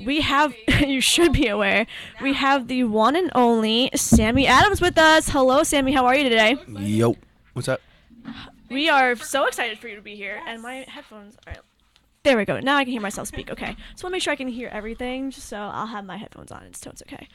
we have, you should be aware, we have the one and only Sammy Adams with us. Hello, Sammy. How are you today? Yo, what's up? We are so excited for you to be here. And my headphones are... There we go. Now I can hear myself speak. Okay. So I want to make sure I can hear everything. So I'll have my headphones on. So it's okay.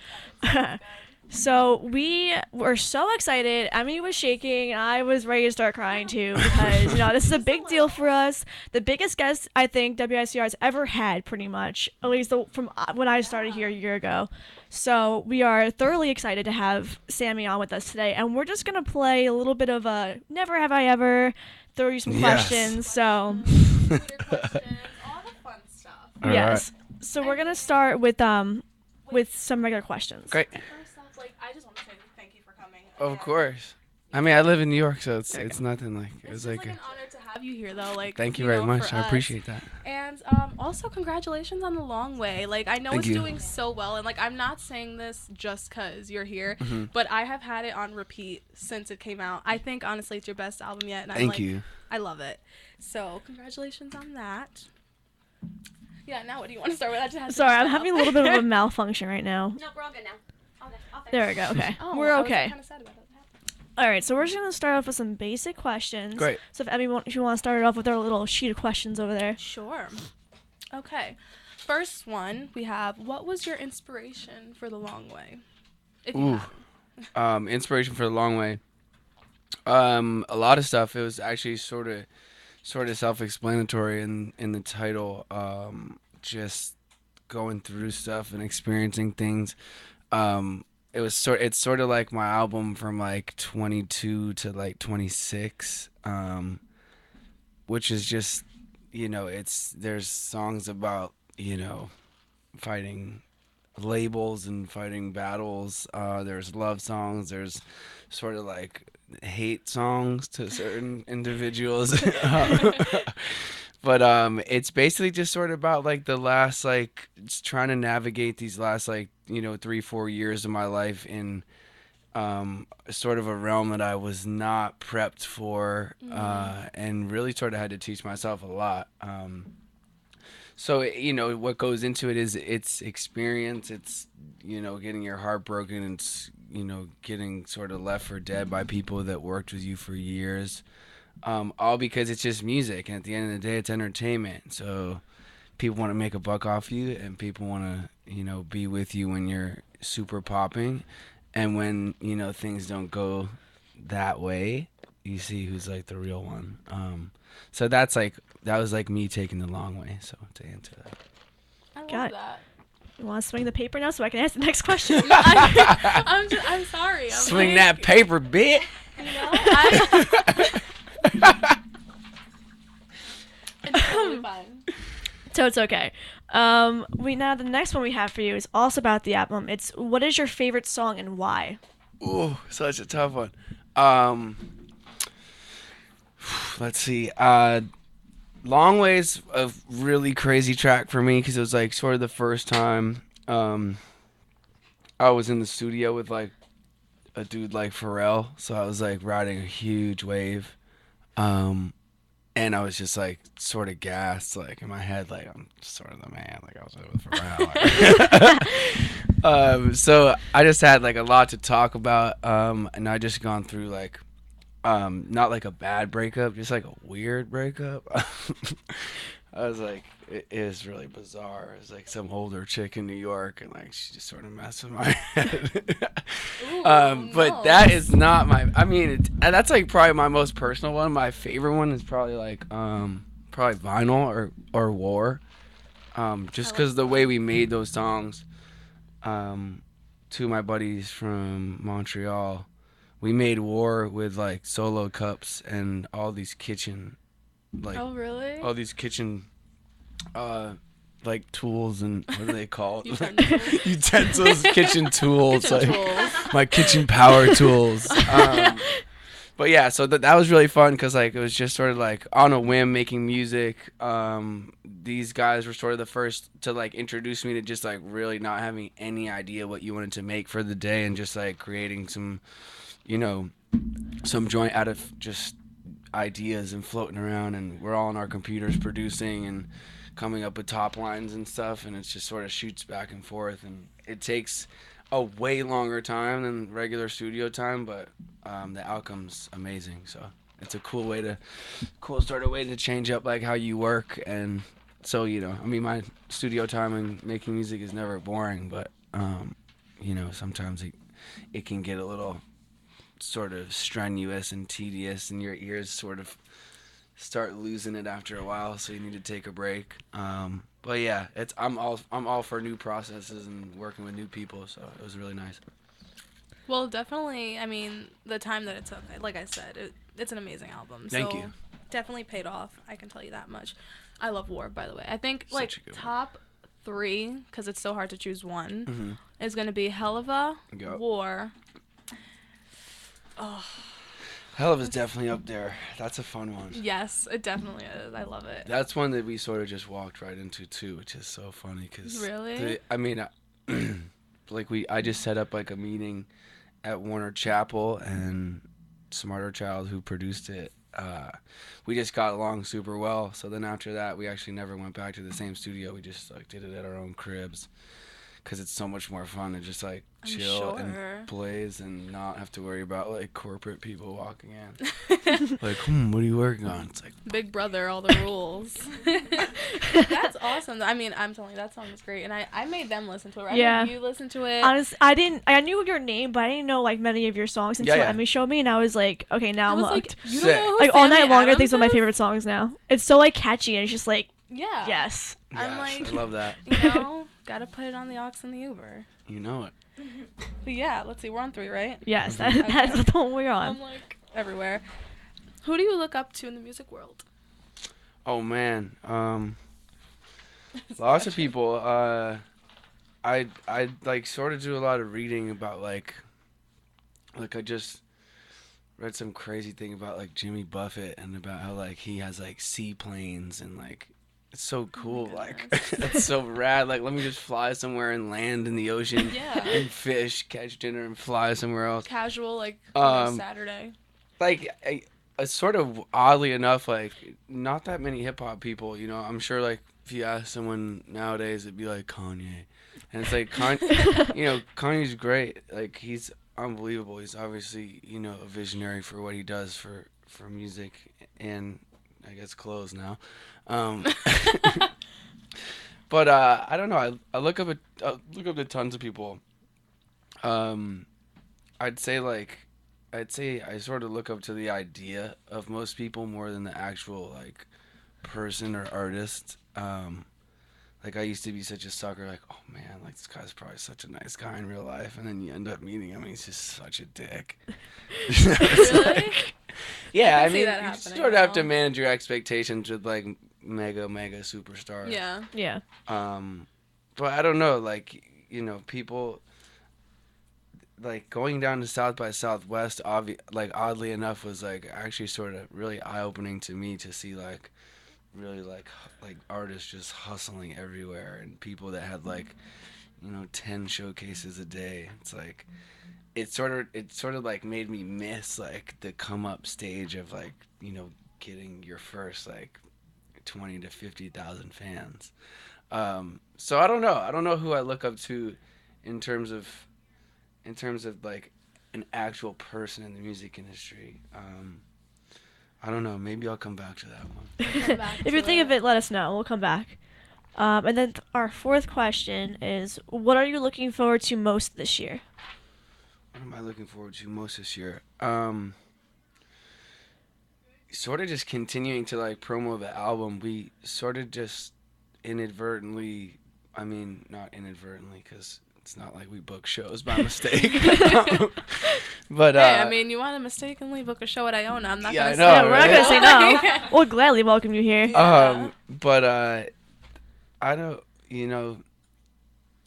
So we were so excited. Emmy was shaking. I was ready to start crying too because, this is a big deal for us. The biggest guest I think WICR has ever had, pretty much, at least from when I started here a year ago. So we are thoroughly excited to have Sammy on with us today. And we're just going to play a little bit of a Never Have I Ever, throw you some questions. So, Weird questions, all the fun stuff. All yes. So we're going to start with some regular questions. Great. First off, I just want to say thank you for coming. Of course. I mean, I live in New York, so it's nothing like It's like. an honor to have you here, though. Thank you very much. I appreciate that. And also, congratulations on the long way. I know Thank it's you. doing so well, and I'm not saying this just because you're here, Mm-hmm. but I have had it on repeat since it came out. I think honestly, it's your best album yet, and Thank you. I love it. So congratulations on that. Yeah. Now, what do you want to start with? I just had to Sorry, I'm stop. having a little bit of a malfunction right now. No, we're all good now. All good. There we go. Okay. Oh, We're I was okay. kind of sad about that. All right, so we're just going to start off with some basic questions. Great. So if you want to start it off with our little sheet of questions over there. Sure. Okay. First one we have, what was your inspiration for the long way? If you Ooh. have. Inspiration for the long way. A lot of stuff. It was actually sort of self-explanatory in the title. Just going through stuff and experiencing things. It's sort of like my album from 22 to 26, which is just, there's songs about, fighting labels and fighting battles. There's love songs. There's sort of hate songs to certain individuals. But it's basically just sort of about the last just trying to navigate these last 3-4 years of my life in sort of a realm that I was not prepped for, and really sort of had to teach myself a lot. So what goes into it is it's experience. It's getting your heart broken, and getting sort of left for dead by people that worked with you for years. All because it's just music, and at the end of the day, it's entertainment. So people want to make a buck off you, and people want to, be with you when you're super popping, and when things don't go that way, you see who's the real one. So that was me taking the long way. So to answer that, I love Got it. that. You want to swing the paper now so I can ask the next question? I'm sorry. I'm swing that paper, bit. It's totally fine. So it's okay. The next one we have for you is also about the album. It's what is your favorite song and why? Ooh, such a tough one. Let's see. Long Way's a really crazy track for me because it was sort of the first time I was in the studio with a dude like Pharrell, so I was riding a huge wave, and I was just sort of gassed in my head, I'm sort of the man, I was with Pharrell. So I just had a lot to talk about, and I just gone through not a bad breakup, just a weird breakup. I was it is really bizarre. It was some older chick in New York, and she just sort of messed with my head. Ooh, But no. that is not my. I mean, that's probably my most personal one. My favorite one is probably probably Vinyl or War. Just because the way we made those songs. Two of my buddies from Montreal, we made War with solo cups and all these kitchen, Oh, really? all these kitchen, tools, and what are they called? Utensils. Utensils, kitchen tools, Kitchen tools. my kitchen power tools. But yeah, so that was really fun because it was just sort of on a whim making music. These guys were sort of the first to introduce me to just really not having any idea what you wanted to make for the day, and just creating some, some joint out of just ideas and floating around, and we're all on our computers producing and coming up with top lines and stuff, and it just sort of shoots back and forth, and it takes a way longer time than regular studio time, but the outcome's amazing. So it's a cool sort of way to change up like how you work. And so, you know, I mean, my studio time and making music is never boring, but you know, sometimes it can get a little sort of strenuous and tedious, and your ears sort of start losing it after a while, so you need to take a break. But yeah, I'm all for new processes and working with new people, so it was really nice. Well, definitely, I mean, the time that it took, like I said, it's an amazing album. Thank so you. Definitely paid off, I can tell you that much. I love War, by the way. I think, Such like, a good one. top 3, because it's so hard to choose one, Mm-hmm. is going to be Helluva, Yep. War. Oh, Hell of is definitely up there. That's a fun one. yes, it definitely is. I love it. That's one that we sort of just walked right into too, which is so funny because Really? I mean, like I just set up like a meeting at Warner Chapel, and Smarter Child, who produced it, we just got along super well. So then after that, we actually never went back to the same studio. We just like did it at our own cribs, because it's so much more fun to just like I'm chill sure. and blaze and not have to worry about like corporate people walking in. Like, what are you working on? It's like, Big Brother, all the rules. That's awesome. I mean, I'm telling you, that song is great. And I made them listen to it. Right? Yeah. I made you listen to it. Honestly, I knew your name, but I didn't know like many of your songs until Yeah, yeah. Emmy showed me, and I was like, okay, now I I'm was hooked. like, you Sick. don't know who Like All Sammy Night Longer, I think Adams is one of my is? favorite songs now. It's so like catchy, and it's just like, Yeah. yes. I'm yes, like- I love that. You know, gotta put it on the aux and the Uber. You know it. But yeah, let's see. We're on 3, right? Yes, Mhm. that's the one we're on. I'm like everywhere. Who do you look up to in the music world? Oh man, lots of people. I like sort of do a lot of reading about like I just read some crazy thing about like Jimmy Buffett and about how like he has like seaplanes and like it's so cool. Like goodness. it's so rad. Like let me just fly somewhere and land in the ocean Yeah. and fish, catch dinner, and fly somewhere else. Casual, like Saturday. Like sort of oddly enough, like not that many hip hop people, you know. I'm sure like if you ask someone nowadays, it'd be like Kanye, and it's like you know, Kanye's great. Like he's unbelievable. He's obviously, you know, a visionary for what he does for music and I guess clothes now. But I don't know. I look up to tons of people. I'd say I sort of look up to the idea of most people more than the actual like person or artist. Like I used to be such a sucker, like, oh man, like this guy's probably such a nice guy in real life, and then you end up meeting him, and he's just such a dick. It's Really? like- yeah, I I can see mean, that you happening sort of have to now. manage your expectations with like mega superstars. Yeah. Yeah. But I don't know, like, you know, people like going down to South by Southwest, like oddly enough, was like actually sort of really eye opening to me to see like really like artists just hustling everywhere and people that had like, you know, 10 showcases a day. It's like it sort of like made me miss like the come up stage of like, you know, getting your first like 20 to 50,000 fans. So I don't know who I look up to in terms of like an actual person in the music industry. I don't know. Maybe I'll come back to that one. Come back If you to think of it. it, let us know. We'll come back. And then our fourth question is, what are you looking forward to most this year? What am I looking forward to most this year? Sort of just continuing to like promo the album. We sort of just inadvertently, I mean, not inadvertently, because it's not like we book shows by mistake. But Hey, I mean, you want to mistakenly book a show at Iona? I'm not Yeah, gonna I know, say Yeah, we're not right? gonna say no. We'll gladly welcome you here. Yeah. But I don't, you know,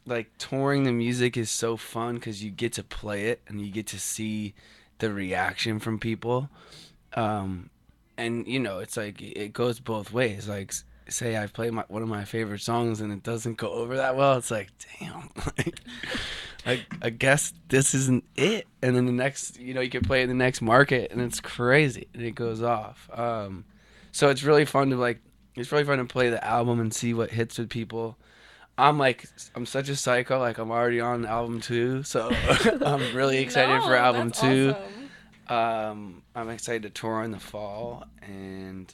like touring the music is so fun because you get to play it and you get to see the reaction from people. And you know, it's like it goes both ways. Like, say I play one of my favorite songs and it doesn't go over that well. It's like, damn, like I guess this isn't it. And then the next, you know, you can play it in the next market and it's crazy and it goes off. So it's really fun to like it's really fun to play the album and see what hits with people. I'm such a psycho. Like, I'm already on album 2, so I'm really excited for album that's 2. Awesome. I'm excited to tour in the fall, and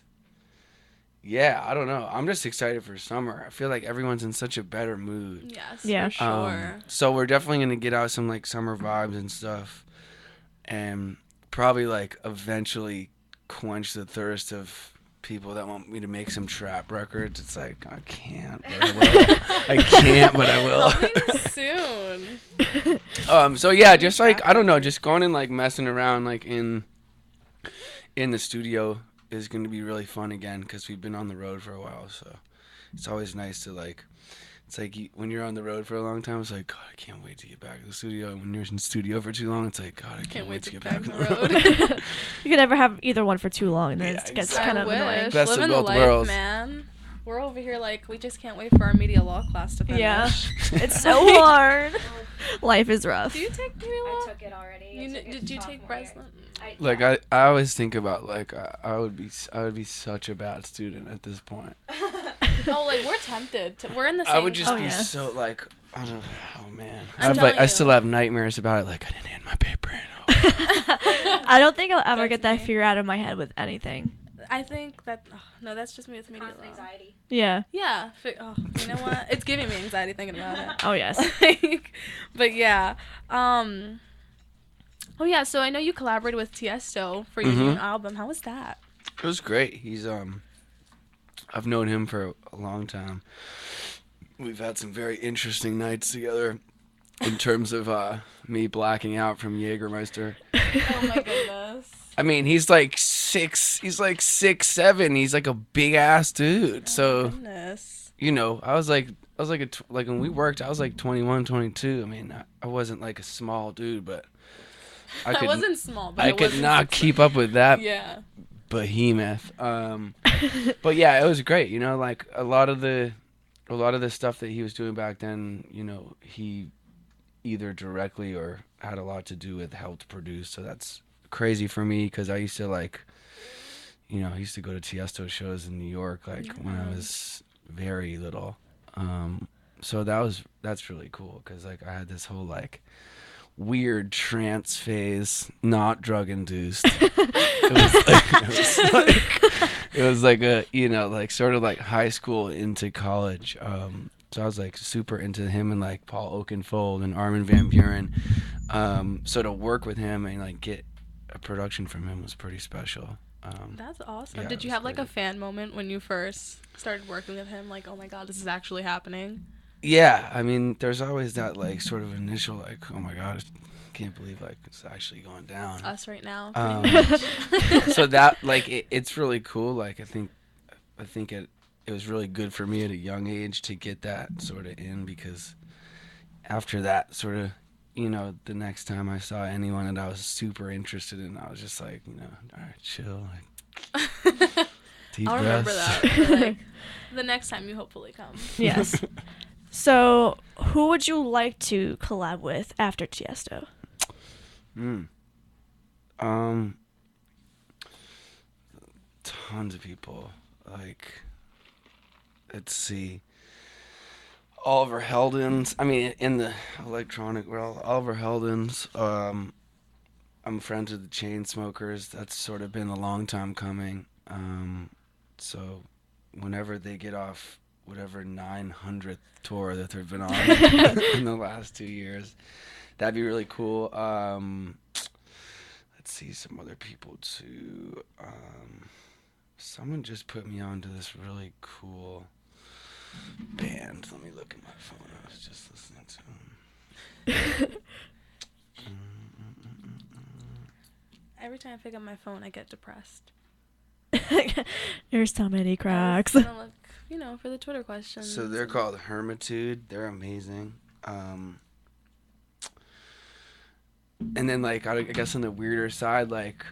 yeah, I don't know. I'm just excited for summer. I feel like everyone's in such a better mood. Yes, Yeah. for sure. So we're definitely gonna get out some like summer vibes and stuff, and probably like eventually quench the thirst of people that want me to make some trap records. It's like I can't, but I will. I can't, but I will. Coming soon. So yeah, just like I don't know, just going and like messing around like in the studio is going to be really fun again because we've been on the road for a while. So it's always nice to like. It's like when you're on the road for a long time, it's like, God, I can't wait to get back to the studio. And when you're in the studio for too long, it's like, God, I can't wait to get back on the road. You can never have either one for too long, and then Yeah, it gets exactly. kind of annoying. Best of Living the both life, worlds. man. We're over here like we just can't wait for our media law class to finish. Yeah, it's so hard. Life is rough. Do you take media law? I took it already. Did you take Breslin? Like I always think about like I would be such a bad student at this point. Oh, like we're tempted. We're in the same. I would just Oh, be yeah. so like I don't. Oh man, I'm telling I you. still have nightmares about it. Like I didn't hand my paper in. I don't think I'll ever That's get that me. figure out of my head with anything. I think that. Oh, no, that's just me with media Constant law. anxiety. Yeah. Yeah. You know what? It's giving me anxiety thinking about it. Oh yes. But yeah. Oh yeah. So I know you collaborated with Tiesto for your new album. How was that? It was great. He's I've known him for a long time. We've had some very interesting nights together in terms of me blacking out from Jägermeister. Oh my goodness. I mean, he's like 6'7". He's like a big ass dude. So, Goodness. you know, I was like when we worked, I was like 21, 22. I mean, I wasn't like a small dude, but I wasn't small, but I could wasn't not keep up with that Yeah. behemoth. But yeah, it was great. You know, like a lot of the stuff that he was doing back then, you know, he either directly or had a lot to do with helped produce. So that's crazy for me because I used to like, you know, I used to go to Tiesto shows in New York like when I was very little. So that's really cool because like I had this whole like weird trance phase, not drug induced. It was like a, you know, like sort of like high school into college. So I was like super into him and like Paul Oakenfold and Armin van Buuren. So to work with him and like get a production from him was pretty special. That's awesome. Yeah, Did it you was have like a great. fan moment when you first started working with him? Like, oh my God, this is actually happening. Yeah, I mean, there's always that like sort of initial like, oh my God, I can't believe like it's actually going down. Us right now. So that like it's really cool. Like I think it was really good for me at a young age to get that sort of in because after that sort of, you know, the next time I saw anyone that I was super interested in, I was just like, you know, all right, chill, like deep I'll remember breaths. that. for, like, the next time you hopefully come. Yes. So, who would you like to collab with after Tiesto? Tons of people. Like, let's see. Oliver Heldens. I mean, in the electronic world, Oliver Heldens. I'm friends with the Chainsmokers. That's sort of been a long time coming. So whenever they get off whatever 900th tour that they've been on in the last 2 years, that'd be really cool. Let's see some other people too. Someone just put me on to this really cool band. Let me look at my phone. I was just listening to them. Every time I pick up my phone, I get depressed. There's so many I cracks. was gonna look, you know, for the Twitter questions. So they're called Hermitude. They're amazing. And then like I guess on the weirder side, like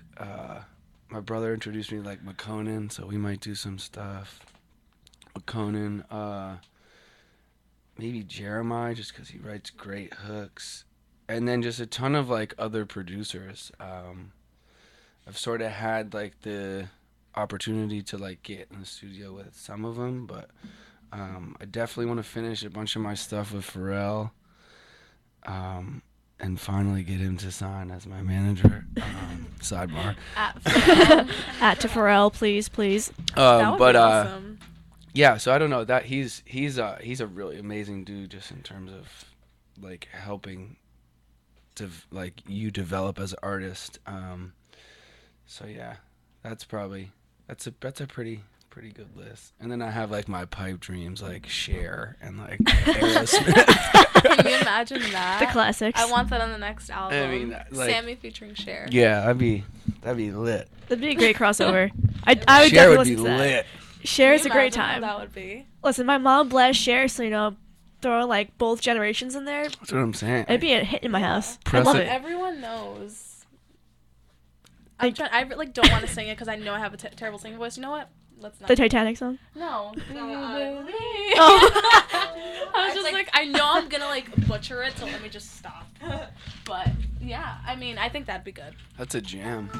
my brother introduced me to like McConan, so we might do some stuff. McConan, maybe Jeremiah, just because he writes great hooks, and then just a ton of like other producers. I've sort of had like the opportunity to like get in the studio with some of them, but I definitely want to finish a bunch of my stuff with Pharrell, and finally get him to sign as my manager. Sidebar. At to Pharrell, please. That would But be awesome. yeah, so I don't know that he's a really amazing dude just in terms of like helping to like you develop as an artist. So yeah, that's a pretty good list. And then I have like my pipe dreams like Cher and like Aerosmith. Can you imagine that? The classics. I want that on the next album. I mean, like, Sammy featuring Cher. Yeah, that'd be lit. That'd be a great crossover. I would Cher definitely would listen be to that. lit. Cher is Can a you great imagine how time. that would be. Listen, my mom bless Cher, so throw like both generations in there. That's what I'm saying. It'd be a hit in my house. I Press love it. it. Everyone knows. I like don't want to sing it because I know I have a terrible singing voice. You know what? Let's not. The Titanic song. No. Oh. I was just like, I know I'm gonna like butcher it, so let me just stop. But yeah, I mean, I think that'd be good. That's a jam.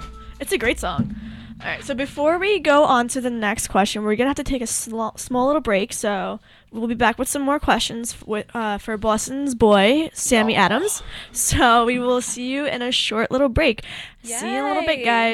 It's a great song. All right, so before we go on to the next question, we're gonna have to take a small little break. So we'll be back with some more questions for Boston's boy, Sammy Adams. So we will see you in a short little break. See you in a little bit, Yay. guys.